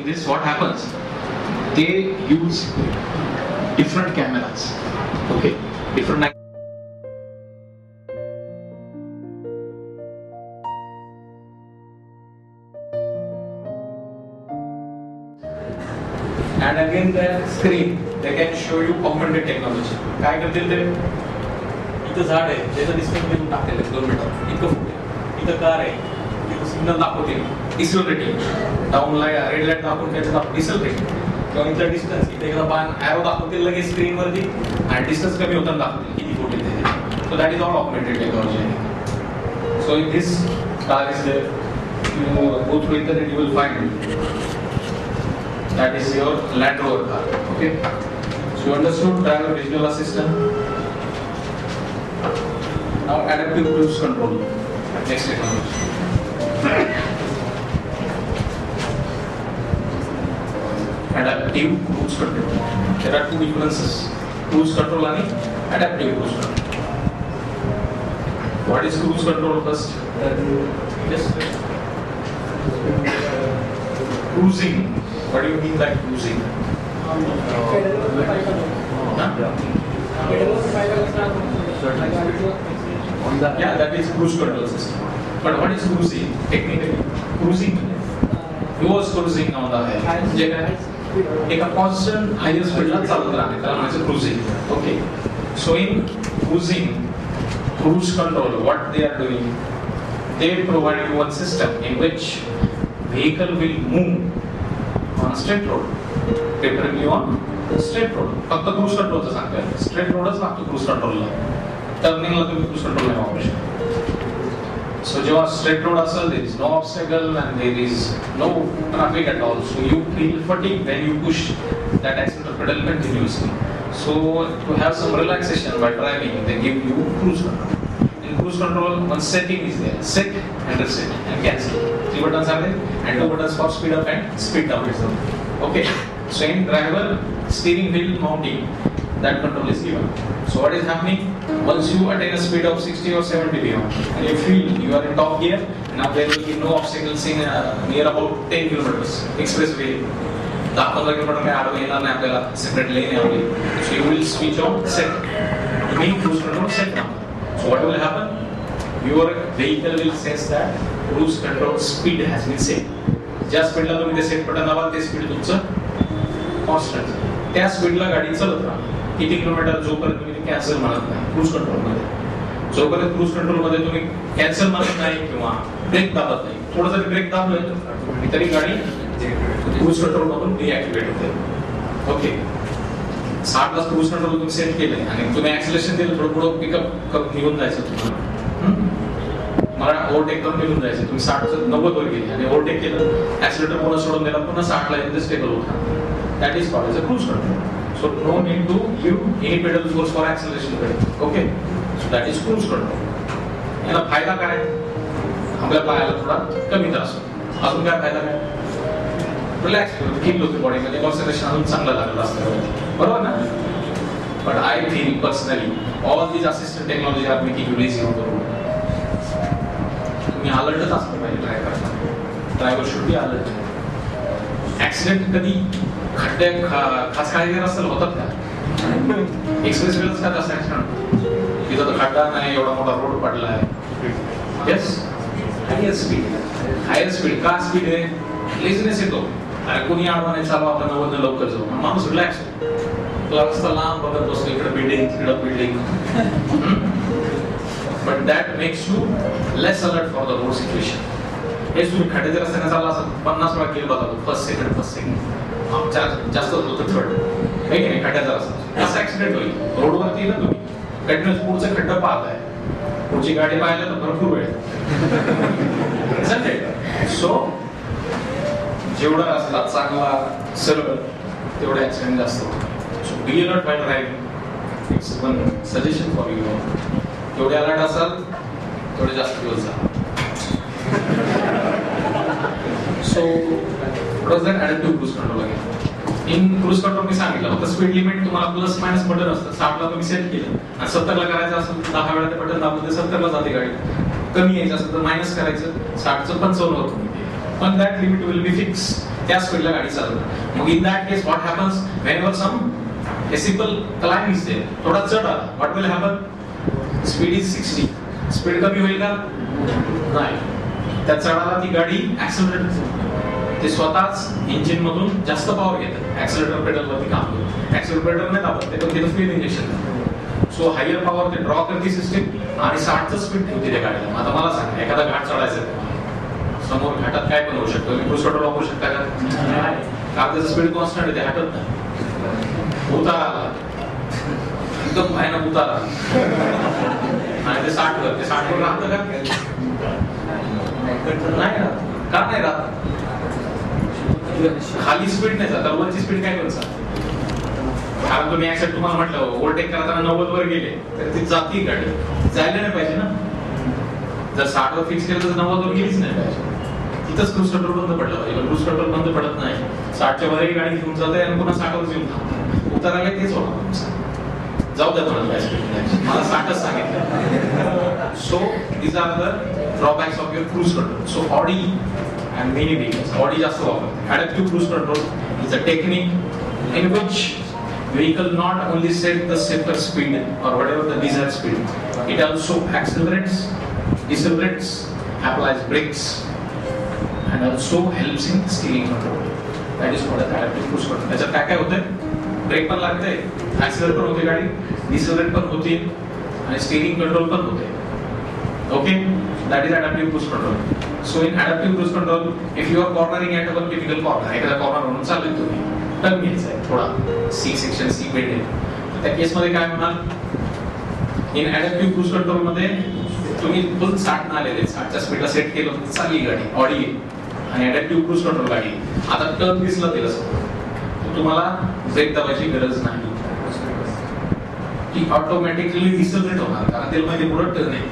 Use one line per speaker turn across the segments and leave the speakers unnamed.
this, what happens? They use different cameras. Okay, different. And again the screen, they can show you augmented technology. काय करतील ते? इथं झाड आहे, त्याचं डिस्टन्स देऊन टाकलेलं आहे 2 मीटर, इतकं फुट. इथं कार आहे, इथं सिग्नल दाखवतील, डिसेलरेटिंग, डाऊनला रेड लाईट दाखवून त्याचं डिसेलरेटिंग. किंवा इथलं डिस्टन्स, इथे एकदा बाण ॲरो दाखवतील लगेच स्क्रीनवरती आणि डिस्टन्स कमी होताना दाखवतील किती फुट येते. So that is all augmented technology. So in this car is there, you go through internet, you will find that is your Land Rover car. Okay, so you understood driver visual assistant. Now adaptive cruise control, next technology. Adaptive cruise control, there are two differences: cruise control and adaptive cruise control. What is cruise control first? Yes. Cruising. What do you mean by cruising? Yeah, that is cruise control system. But what is cruising? Technically, cruising. He was cruising on the highway. म्हणजे काय? एका constant higher speed ला चालत राहणे त्याला म्हणायचं cruising. Okay. So in cruising, cruise control, what they are doing? They provide you one system in which vehicle will move on a straight road, preferably on straight road. फक्त cruise control चं सांगतोय. Straight roadच लागतो cruise control ला. Turning ला तुम्ही cruise control नाही वापरू शकत. So जेव्हा straight road असेल, there is no obstacle and there is no traffic at all. So you feel fatigue when you push that accelerator pedal continuously. So to have some relaxation by driving, they give you cruise control. In cruise control, one setting is there: set and reset and cancel. 3 buttons are there and 2 buttons for speed up and speed down. Okay. So in driver steering wheel mounting, that control is given. So what is happening? Once you attain a speed of 60 or 70 beyond, and you feel you are in top gear, now there will be no obstacles in near about 10 kilometers expressway. 10-15 kilometre में आडवे येणार नाही आपल्याला, separate लेन आहे आपली. So you will switch on set. Main cruise control set now. So what will happen? Your vehicle will sense that cruise control speed has been set. ज्या स्पीडला तुम्ही ते सेट बटन दाबाल ते स्पीड तुमचं कॉन्स्टंट. त्या स्पीडला गाडी चालत राहा. किती किलोमीटर जोपर्यंत तुम्ही कॅन्सल म्हणत नाही क्रूज कंट्रोल मध्ये. जोपर्यंत क्रूज कंट्रोल मध्ये तुम्ही कॅन्सल म्हणत नाही किंवा ब्रेक दाबत नाही, थोडं जरी ब्रेक दाबलं तरी गाडी क्रूज कंट्रोल मधून डिॲक्टिवेट होते. ओके. 60 ला क्रूज कंट्रोल तुम्ही सेट केलंय आणि तुम्ही ऍक्सिलरेशन दिलं, थोडं पुढं पिकअप निघून जायचं तुम्हाला. मला ओव्हरटेक करून निघून जायचं. तुम्ही 60 90 वर गेले आणि ओव्हरटेक केलं, ऍक्सिलरेटर पुन्हा सोडून दिला, पुन्हा 60 ला येते स्टेबल होता. That is called as a cruise control. So no need to give any pedal force for acceleration pedal. Okay. So that is cruise control. याला फायदा काय? आपल्या पायाला थोडा कमी त्रास होतो. अजून काय फायदा काय? रिलॅक्स होतो, कीप होते बॉडी मध्ये, कॉन्सन्ट्रेशन अजून चांगलं लागलं असतं. बरोबर ना? But I feel personally all these assistant technology are making you lazy on the road. तुम्ही अलर्टच असलं पाहिजे ड्राइव्ह करताना. Driver should be alert. Accident कधी खड्डे खासखाळीचे रस्त्याला होतात का? एक्सप्रेस वेळच काय असं ऍक्सिडेंट तिथं तर खड्डा नाही, एवढा मोठा रोड पडला आहे. येस, हायर स्पीड का स्पीड आहे? लेझीनेस येतो. अरे कोणी आडवा नाही, चालू आपण 90 लवकर जाऊ. माणूस रिलॅक्स होतो. रस्ता लांब बघत बसतो, इकडे बिल्डिंग तिकडे building. But that makes you less alert for the road situation. हेच तुम्ही खड्ड्याच्या रस्त्याने चालला असं 50 वेळा केलं बघा, फर्स्ट सेकंड जास्त होतं थर्ड आहे की नाही. खड्ड्याचा रस्ता असं ऍक्सिडेंट होईल. रोडवरती ना तुम्ही कंटिन्युअस पुढचं खड्डा पाहताय, पुढची गाडी पाहायला तर भरपूर वेळ. सो जेवढा रस्ता चांगला सरळ तेवढा ऍक्सिडेंट जास्त होतो. So be alert by driving. It's one suggestion for you. जेवढे अलर्ट असाल तेवढे जास्त दिवस जा. So what does that adaptive cruise control again? In cruise control मी सांगितलं फक्त स्पीड लिमिट तुम्हाला प्लस मायनस बटन असतं. 60 ला तुम्ही सेट केलं आणि 70 ला करायचं असेल 10 वेळा ते बटन दाबलं तर 70 ला जाते गाडी. कमी यायचं असेल तर मायनस करायचं, 60 चं 55 होतं. पण that limit will be fix त्या स्पीडला गाडी चालवणार. मग in that case what happens whenever some decibel climb is there, थोडा चढ आला, what will happen, speed is 60, speed कमी होईल का नाही, त्या चढाला ती गाडी ऍक्सेलरेट, ते स्वतःच इंजिन मधून जास्त पॉवर घेतं, ऍक्सेलरेटर पेडल वरती काम करतं, ऍक्सेलरेटर नाही दाबत ते, पण तिथं fuel injection, so higher power ते ड्रॉ करते सिस्टीम आणि 60चं स्पीड ठेवते त्या गाडीला. आता मला सांगा, एखादा घाट चढायचा, समोर घाटात काय पण होऊ शकतं, क्रूज कंट्रोल वापरू शकता का, कारण त्याचं स्पीड कॉन्स्टंट आहे, ते हटत नाही. उतार आला, एकदम भयानक उतार आला आणि ते 60 वर, ते 60 वर राहतं का, नाही राहत. का नाही राहत, खाली स्पीड नाही जात, वरची स्पीड काय करत, कारण तुम्ही ऍक्सेप्ट तुम्हाला म्हटलं ओव्हरटेक करताना 90 वर गेले तर ती जाती गाडी, जायला नाही पाहिजे ना, जर 60 वर फिक्स केलं तर 90 वर गेलीच नाही पाहिजे, तिथंच क्रूज कंट्रोल बंद पडलं पाहिजे. क्रूज कंट्रोल बंद पडत नाही, 60च्या वरही गाडी घेऊन जाते आणि पुन्हा 60 वर येऊन थांबते, उतारायला तेच होणार. जाऊ द्या तुम्हाला काय स्पीड, मला 60च सांगितलं. So these are the drawbacks of your cruise control. So Audi and many vehicles, Audi जास्त वापरते. Adaptive cruise control is a technique in which vehicle not only set the safer speed or whatever the desired speed, it also accelerates, decelerates, applies brakes, and also helps in steering control. That is called adaptive cruise control. त्याच्यात काय काय होतंय, break पण लागते, ऍक्सिलरेट पण होते गाडी, decelerate पण होते आणि स्टीअरिंग कंट्रोल पण होते. Okay, that is adaptive cruise control. So in adaptive cruise control, if you are cornering at one typical corner, एखाद्या कॉर्नर म्हणून चालले तुम्ही, टर्न घ्यायचा आहे थोडा, सी सेक्शन, सी बेंड आहे, त्या केस मध्ये काय होणार, इन adaptive cruise control मध्ये तुम्ही फुल 60 न आलेले, 60च्या स्पीडला सेट केलं तर चालली गाडी, ऑडी आणि adaptive cruise control गाडी, आता टर्न दिसला तिला तर तुम्हाला ब्रेक दाबायची गरज नाही, ती ऑटोमॅटिकली डिसेलरेट होणार, कारण त्याला माहिती पुढे टर्न आहे,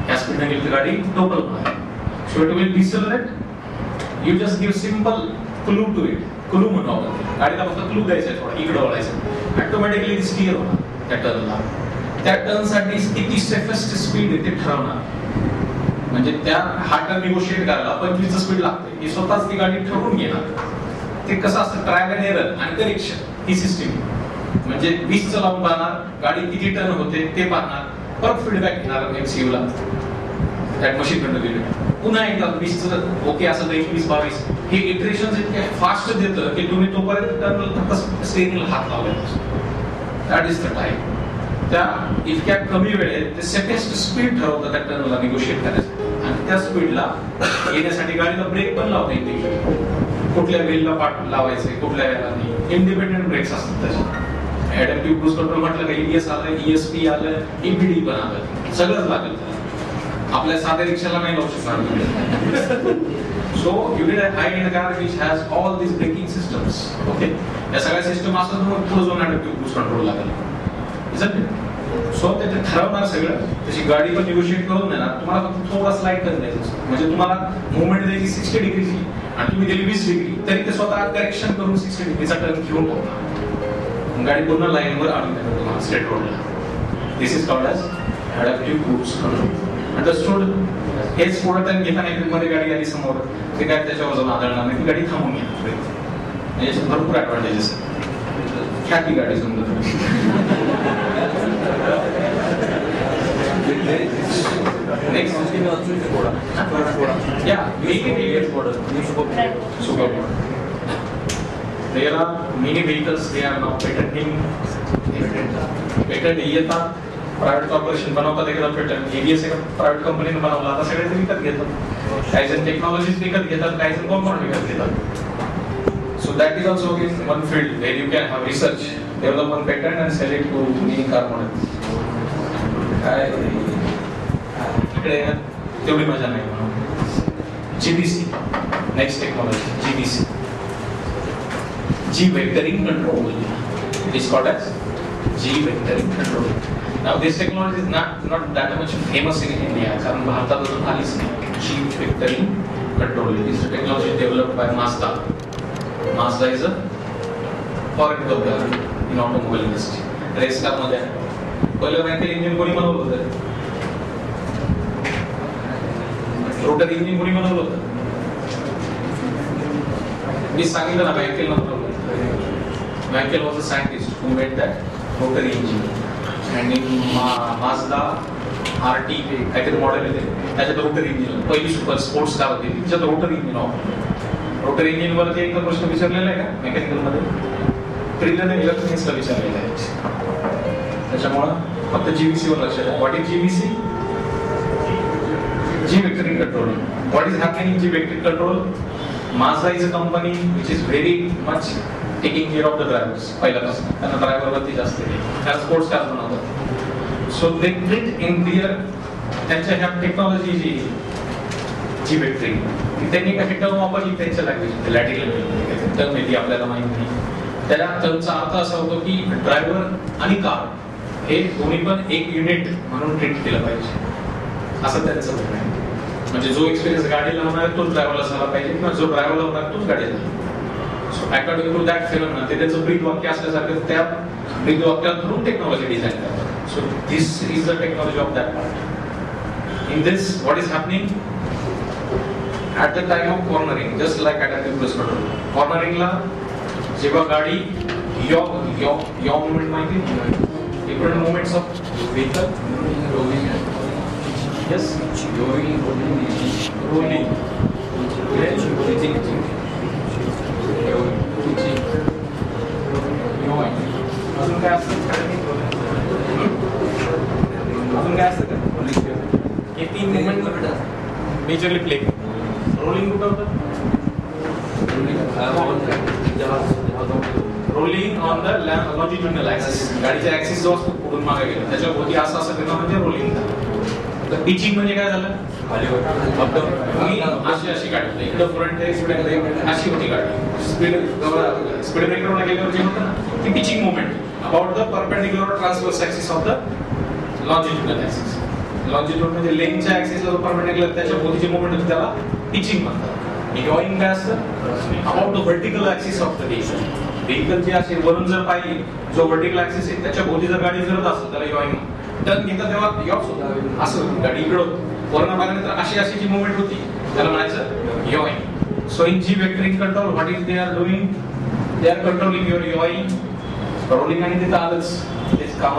या स्पीडने गेली तर गाडी टोटल होणार. So it will decelerate, you just give simple clue to it, clue म्हणतो आपण, गाडीला फक्त क्लू द्यायचा आहे, थोडा इकडे वळायचं, ऑटोमॅटिकली स्टीअर होणार त्या टर्नला. त्या टर्नसाठी किती सेफेस्ट स्पीड आहे ते ठरवणार, म्हणजे त्या हा टर्न निगोशिएट करायला 25चं स्पीड लागते, ही स्वतःच ती गाडी ठरवून घेणार. ते कसं असतं, ट्रायल अँड एरर आणि करेक्शन ही सिस्टीम, म्हणजे 20चं लावून पाहणार, गाडी किती टर्न होते ते पाहणार, परत फीडबॅक घेणार एमसीयू ला, त्यात मशीन कडनं गेलं, पुन्हा एकदा 20चं ओके असं तर 21-22, हे इटरेशन्स इतके फास्ट देतं की तुम्ही तोपर्यंत टर्नला फक्त स्टीअरिंगला हात लावले, दॅट इज द टाइम. त्या इतक्या कमी वेळेत ते सेफेस्ट स्पीड ठरवतं त्या टर्नला निगोशिएट करायचं, आणि त्या स्पीडला येण्यासाठी गाडीला ब्रेक पण लावता येते, कुठल्या व्हीलला पाठ लावायचे, कुठल्या वेळेला नाही, इंडिपेंडेंट ब्रेक्स असतात त्याचे. ऍडॅप्टिव्ह क्रूज कंट्रोल म्हटलं का EBS आलं, ESP आलं, EPD पण आलं, सगळंच लागेल आपल्या साध्या रिक्षाला नाही लावू शकणार. So you need a high end car which has all these braking systems. Okay, या सगळ्या सिस्टम असतात मग पुढे जाऊन ऍडॅप्टिव्ह क्रूज कंट्रोल लागेल, isn't it? सो ते ठरवणार सगळं, त्याची गाडी पण निगोशिएट करून देणार, तुम्हाला फक्त थोडा स्लाइड कर द्यायचं, म्हणजे तुम्हाला मुवमेंट द्यायची 60 डिग्रीची आणि तुम्ही दिली 20 डिग्री, तरी ते स्वतः करेक्शन करून 60 डिग्रीचा टर्न घेऊन ठेवणार, गाडी पूर्ण लाईनवर आणून देणार तुम्हाला स्ट्रेट रोडला. This is called as adaptive cruise control. Understood? हेच पुढे टर्न घेताना मध्ये गाडी आली समोर, ते काय त्याच्यावर जाऊन आदळणार नाही, ती गाडी थांबून घेणार, म्हणजे भरपूर ऍडव्हान्टेजेस आहेत. ख्या ती गाडी समजा नेक्स्ट या super. There are many vehicles, they are now patenting. Patent येतात, प्रायव्हेट कॉर्पोरेशन बनवतात एखादा पेटंट, ABS एका प्रायव्हेट कंपनीने बनवला, आता सगळे ते विकत घेतात, काही जण टेक्नॉलॉजीज विकत घेतात, काही जण कॉम्पाउंड विकत घेतात. So that is also in one field where you can have research, develop one patent and sell it to many car models. काय इकडे तेवढी मजा नाही म्हणून. GVC, next technology GVC, G vectoring control. It is called as G vectoring control. Now this technology is not that much famous in India. कारण भारतात अजून आलीच नाही. G vectoring control is a technology developed by Mazda. Mazda is a foreign company in automobile industry. Race car मध्ये पहिलं vehicle engine कोणी बनवलं होतं? रोटर इंजिन कोणी बनवलं होतं? मी सांगितलं ना मॅकेल नंतर. Mackel was a scientist who made that rotary engine and in Mazda RT काहीतरी मॉडेल येते त्याच्यात रोटरी इंजिन पहिली सुपर स्पोर्ट्स कार होती त्याच्यात रोटरी इंजिन वापरलं. रोटरी इंजिन वरती एकदा प्रश्न विचारलेला आहे का मेकॅनिकल मध्ये? ट्रिलियन इलेक्ट्रॉनिक्सला विचारलेला आहे. त्याच्यामुळं फक्त GVC वर लक्ष द्या. What is GVC? G vectoring control. What is happening in G vectoring control? Mazda is a company which is very much taking care of the drivers. पहिल्यापासून त्यांना ड्रायव्हर वरती जास्त आहे. त्या स्पोर्ट्स कार बनवतात. So they did in their त्यांच्या ह्या technology जी G vectoring त्यांनी काही टर्म वापरली त्यांच्या लँग्वेज लॅटिन टर्म आहे ती आपल्याला माहित नाही. त्या टर्मचा अर्थ असा होतो की ड्रायव्हर आणि कार हे दोन्ही पण एक युनिट म्हणून ट्रीट केलं पाहिजे असं त्यांचं म्हणणं आहे. म्हणजे जो एक्सपिरियन्स गाडीला होणार आहे तोच ड्रायव्हरला झाला पाहिजे किंवा जो ड्रायव्हरला होणार तोच गाडीला. So according to that phenomena ते त्यांचं ब्रीद वाक्य असल्यासारखं त्या ब्रीद वाक्यातून टेक्नॉलॉजी डिझाईन करतात. So this is the technology of that part. In this what is happening at the time of cornering just like adaptive cruise control. कॉर्नरिंगला जेव्हा गाडी यॉ मुवमेंट माहिती different movements of vehicle. Yes, rolling. अजून काय असतं का? हे 3 movement majorly play. Rolling कुठं होतं? Rolling on the longitudinal axis. गाडीच्या ऍक्सिस जो असतो पुढून मागे गेला त्याच्या भोवती असं फिरणं म्हणजे रोलिंग. पिचिंग म्हणजे काय झालं? अशी गाडी इकडं फ्रंट अशी होती गाडी. स्पीड ब्रेकरवर गेल्यावर जे होतं ना ती pitching movement about the perpendicular transverse axis of the longitudinal axis. Longitude म्हणजे लेनच्या ऍक्सिसला जो परपेंडिक्युलर त्याच्या भोवतीची मुवमेंट होती त्याला पिचिंग म्हणतात. यॉइंग काय असतं? About the vertical axis of the vehicle. व्हेकलची अशी वरून जर पाहिली जो व्हर्टिकल ऍक्सिस आहे त्याच्या भोवती जर गाडी फिरत असेल त्याला यॉइंग. टर्न घेतात तेव्हा यॉक्स होता असं गाडी इकडं वरून पाहिल्यानंतर अशी अशी जी मुवमेंट होती त्याला म्हणायचं yawing. So in G vectoring control what is they are doing? They are controlling your yawing, rolling आणि तिथं आलंच तेच काम.